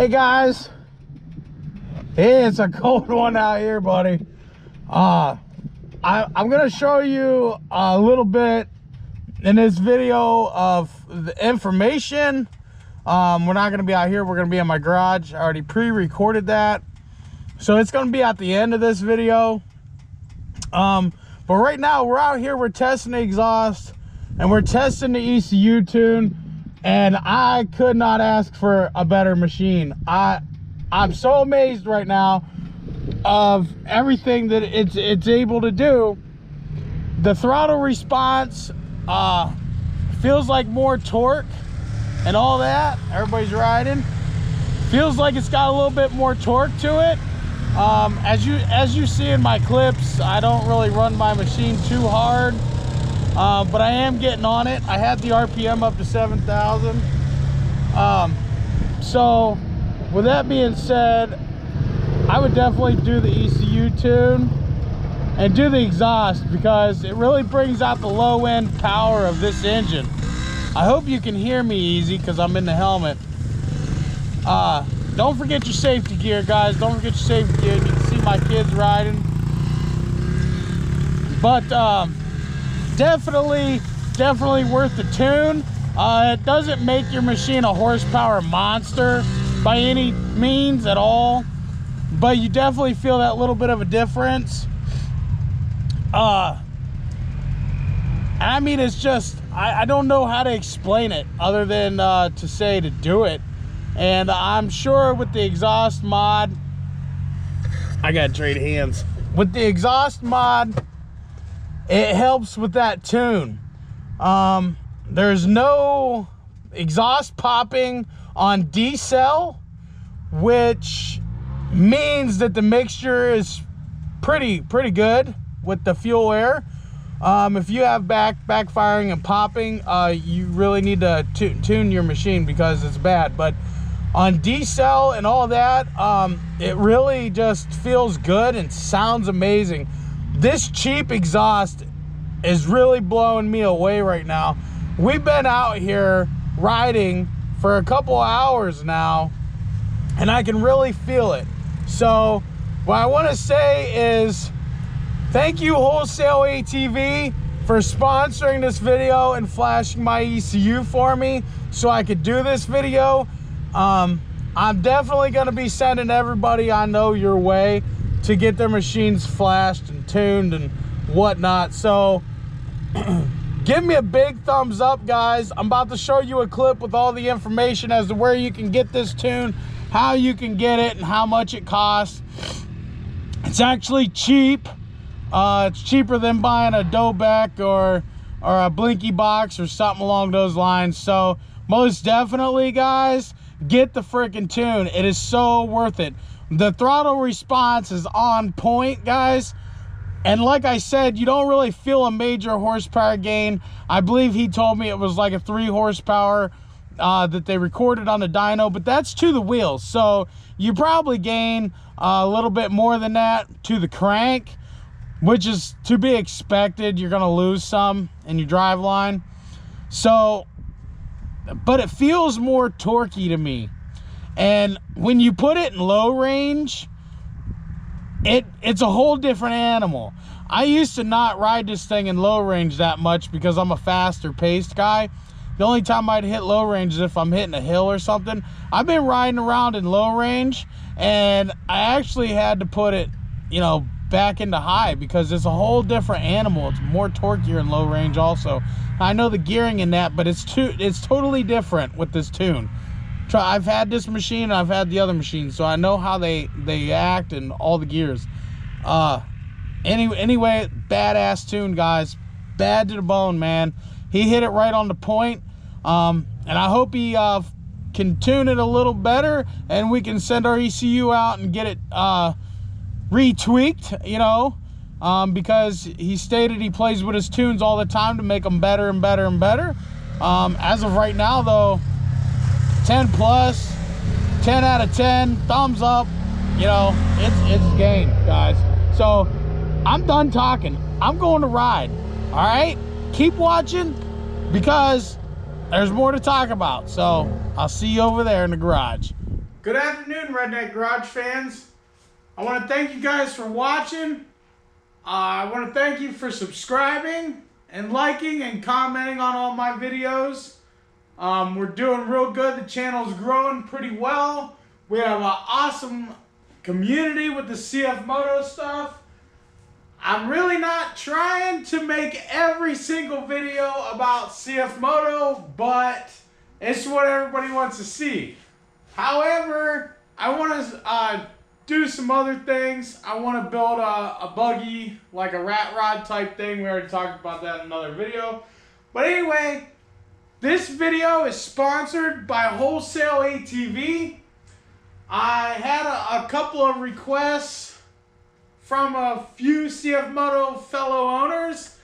Hey guys, it's a cold one out here, buddy. I'm gonna show you a little bit in this video of the information. We're not gonna be out here, we're gonna be in my garage. I already pre-recorded that, so it's gonna be at the end of this video. But right now we're out here, we're testing the exhaust and we're testing the ECU tune, and I could not ask for a better machine. I'm so amazed right now of everything that it's able to do. The throttle response feels like more torque and all that. Everybody's riding, feels like it's got a little bit more torque to it. As you see in my clips, I don't really run my machine too hard, but I am getting on it. I had the RPM up to 7,000. So with that being said, I would definitely do the ECU tune and do the exhaust, because it really brings out the low end power of this engine. I hope you can hear me easy because I'm in the helmet. Don't forget your safety gear, guys. Don't forget your safety gear. You can see my kids riding. But definitely worth the tune. It doesn't make your machine a horsepower monster by any means at all, but you definitely feel that little bit of a difference. I mean, it's just, I don't know how to explain it other than to say to do it. And I'm sure with the exhaust mod, I gotta trade hands. With the exhaust mod, it helps with that tune. There's no exhaust popping on decel, which means that the mixture is pretty good with the fuel air. If you have backfiring and popping, you really need to tune your machine because it's bad. But on decel and all that, it really just feels good and sounds amazing. This cheap exhaust is really blowing me away right now. We've been out here riding for a couple hours now, and I can really feel it. So what I want to say is thank you, Wholesale ATV, for sponsoring this video and flashing my ECU for me so I could do this video. I'm definitely going to be sending everybody I know your way to get their machines flashed and tuned and whatnot. So give me a big thumbs up, guys. I'm about to show you a clip with all the information as to where you can get this tune, how you can get it, and how much it costs. It's actually cheap. It's cheaper than buying a Dobeck or a Blinky box or something along those lines. So most definitely, guys, get the freaking tune. It is so worth it. The throttle response is on point, guys. And like I said, you don't really feel a major horsepower gain. I believe he told me it was like a 3 horsepower that they recorded on the dyno, but that's to the wheels. So you probably gain a little bit more than that to the crank, which is to be expected. You're gonna lose some in your drive line. So, but it feels more torquey to me. And when you put it in low range, it's a whole different animal. I used to not ride this thing in low range that much because I'm a faster paced guy. The only time I'd hit low range is if I'm hitting a hill or something. I've been riding around in low range, and I actually had to put it, you know, back into high because it's a whole different animal. It's more torqueier in low range also. I know the gearing in that, but it's totally different with this tune. I've had this machine and I've had the other machine, so I know how they act and all the gears. Anyway, badass tune, guys. Bad to the bone, man. He hit it right on the point. And I hope he can tune it a little better and we can send our ECU out and get it retweaked, you know, because he stated he plays with his tunes all the time to make them better and better and better. As of right now, though, 10 plus, 10 out of 10, thumbs up. You know, it's game, guys. So I'm done talking. I'm going to ride. All right, keep watching because there's more to talk about. So I'll see you over there in the garage. Good afternoon, Redneck Garage fans. I want to thank you guys for watching. I want to thank you for subscribing and liking and commenting on all my videos. We're doing real good. The channel's growing pretty well. We have an awesome community with the CF Moto stuff. I'm really not trying to make every single video about CF Moto, but it's what everybody wants to see. However, I want to do some other things. I want to build a buggy, like a rat rod type thing. We already talked about that in another video. But anyway, this video is sponsored by Wholesale ATV. I had a couple of requests from a few CF Moto fellow owners,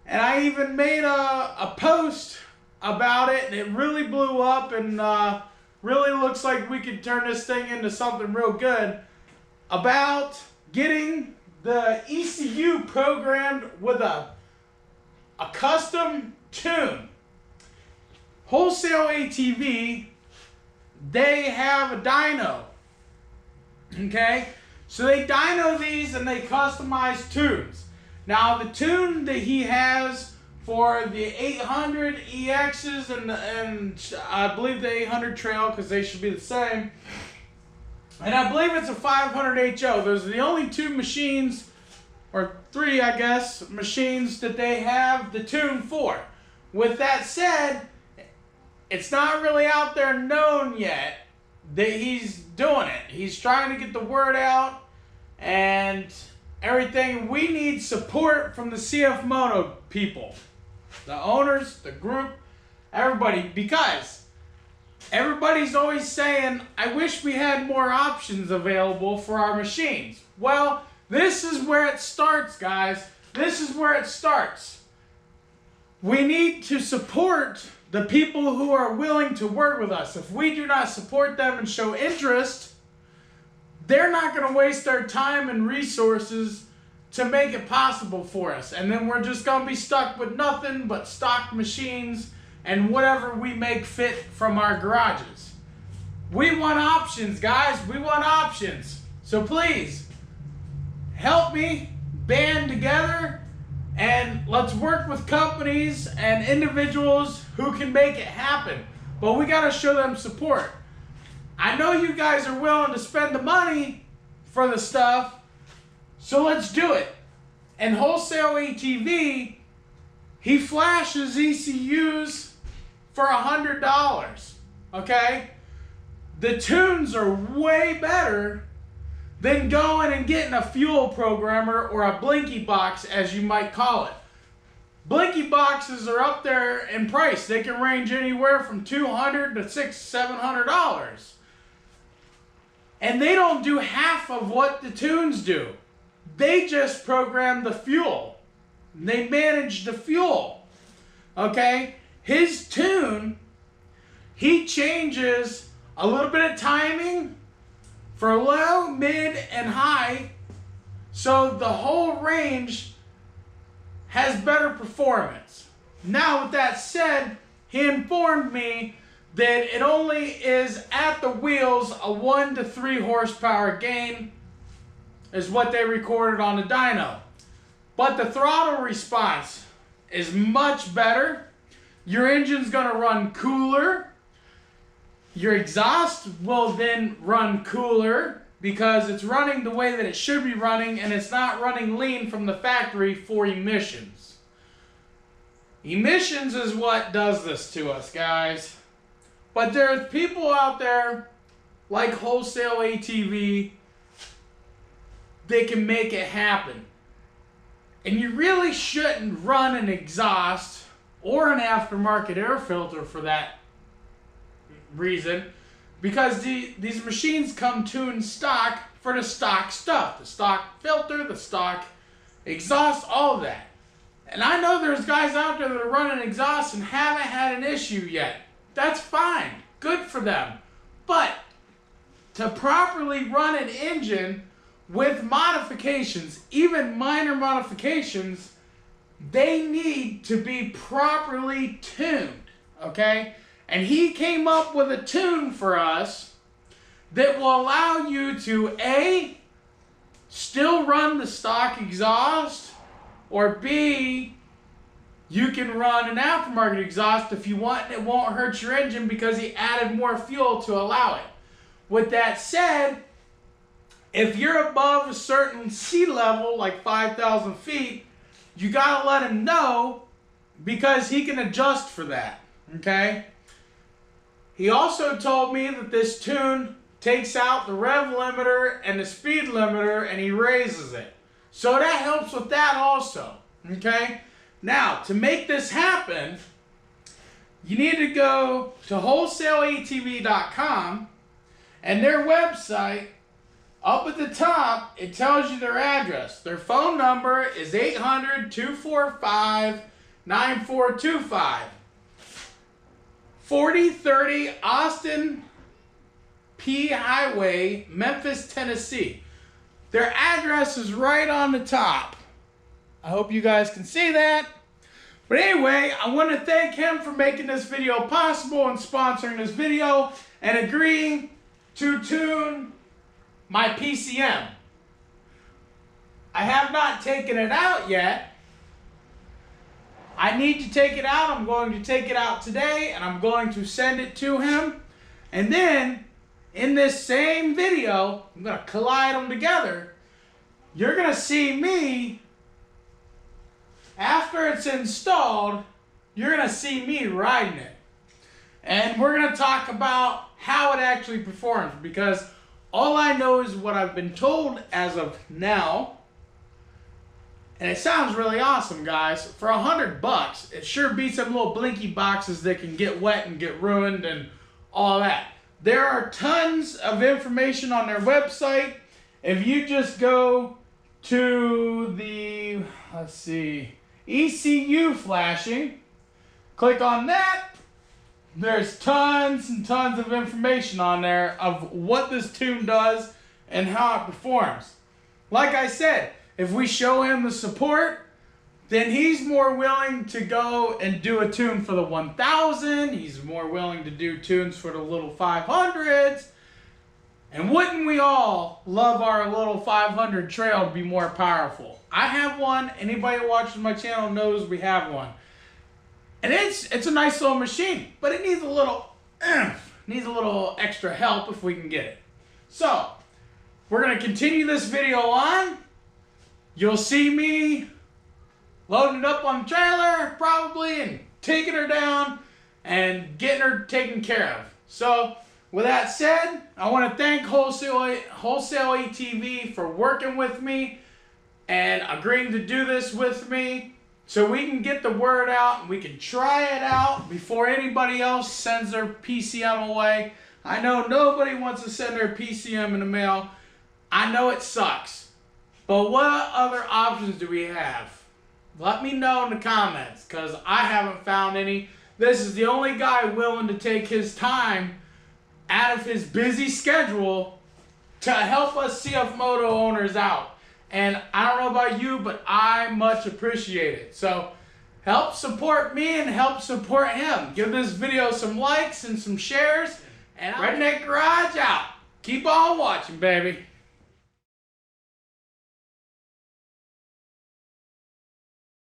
and I even made a post about it, and it really blew up, and really looks like we could turn this thing into something real good, about getting the ECU programmed with a custom tune. Wholesale ATV, they have a dyno, okay? So they dyno these and they customize tunes. Now the tune that he has for the 800 EXs and I believe the 800 Trail, because they should be the same, and I believe it's a 500 HO. Those are the only two machines, or three I guess, machines that they have the tune for. With that said, it's not really out there known yet that he's doing it. He's trying to get the word out and everything. We need support from the CF Moto people, the owners, the group, everybody, because everybody's always saying, I wish we had more options available for our machines. Well, this is where it starts, guys. This is where it starts. We need to support the people who are willing to work with us. If we do not support them and show interest, they're not going to waste their time and resources to make it possible for us. And then we're just going to be stuck with nothing but stock machines and whatever we make fit from our garages. We want options, guys. We want options. So please, help me band together and let's work with companies and individuals who can make it happen. But we got to show them support. I know you guys are willing to spend the money for the stuff, so let's do it. And Wholesale ATV, he flashes ECUs for $100, okay? The tunes are way better than going and getting a fuel programmer or a blinky box, as you might call it. Blinky boxes are up there in price. They can range anywhere from $200 to $600, $700. And they don't do half of what the tunes do. They just program the fuel. They manage the fuel. Okay? His tune, he changes a little bit of timing for low, mid, and high, so the whole range has better performance. Now, with that said, he informed me that it only is at the wheels a 1 to 3 horsepower gain is what they recorded on the dyno. But the throttle response is much better. Your engine's gonna run cooler. Your exhaust will then run cooler because it's running the way that it should be running, and it's not running lean from the factory for emissions. Emissions is what does this to us, guys. But there's people out there like Wholesale ATV that can make it happen. And you really shouldn't run an exhaust or an aftermarket air filter for that reason, because these machines come tuned stock for the stock stuff, the stock filter, the stock exhaust, all of that. And I know there's guys out there that are running exhaust and haven't had an issue yet. That's fine, good for them. But to properly run an engine with modifications, even minor modifications, they need to be properly tuned, okay? And he came up with a tune for us that will allow you to A, still run the stock exhaust, or B, you can run an aftermarket exhaust if you want, and it won't hurt your engine because he added more fuel to allow it. With that said, if you're above a certain sea level, like 5,000 feet, you gotta let him know because he can adjust for that, okay? He also told me that this tune takes out the rev limiter and the speed limiter and he raises it. So that helps with that also, okay? Now, to make this happen, you need to go to wholesaleatv.com, and their website, up at the top, it tells you their address. Their phone number is 800-245-9425. 4030 Austin P Highway, Memphis, Tennessee. Their address is right on the top. I hope you guys can see that. But anyway, I want to thank him for making this video possible and sponsoring this video and agreeing to tune my PCM. I have not taken it out yet. I need to take it out. I'm going to take it out today and I'm going to send it to him. And then in this same video, I'm going to collide them together. You're going to see me, after it's installed, you're going to see me riding it. And we're going to talk about how it actually performs, because all I know is what I've been told as of now. And it sounds really awesome, guys. For $100, it sure beats some little blinky boxes that can get wet and get ruined and all that. There are tons of information on their website. If you just go to the, let's see, ECU flashing, click on that. There's tons and tons of information on there of what this tune does and how it performs. Like I said, if we show him the support, then he's more willing to go and do a tune for the 1000. He's more willing to do tunes for the little 500s. And wouldn't we all love our little 500 trail to be more powerful? I have one. Anybody that watches my channel knows we have one. And it's a nice little machine, but it needs a little extra help if we can get it. So, we're going to continue this video on. You'll see me loading it up on the trailer, probably, and taking her down and getting her taken care of. So, with that said, I want to thank Wholesale ATV for working with me and agreeing to do this with me, so we can get the word out and we can try it out before anybody else sends their PCM away. I know nobody wants to send their PCM in the mail. I know it sucks. But what other options do we have? Let me know in the comments, because I haven't found any. This is the only guy willing to take his time out of his busy schedule to help us CF Moto owners out. And I don't know about you, but I much appreciate it. So help support me and help support him. Give this video some likes and some shares. And Redneck Garage out. Keep on watching, baby.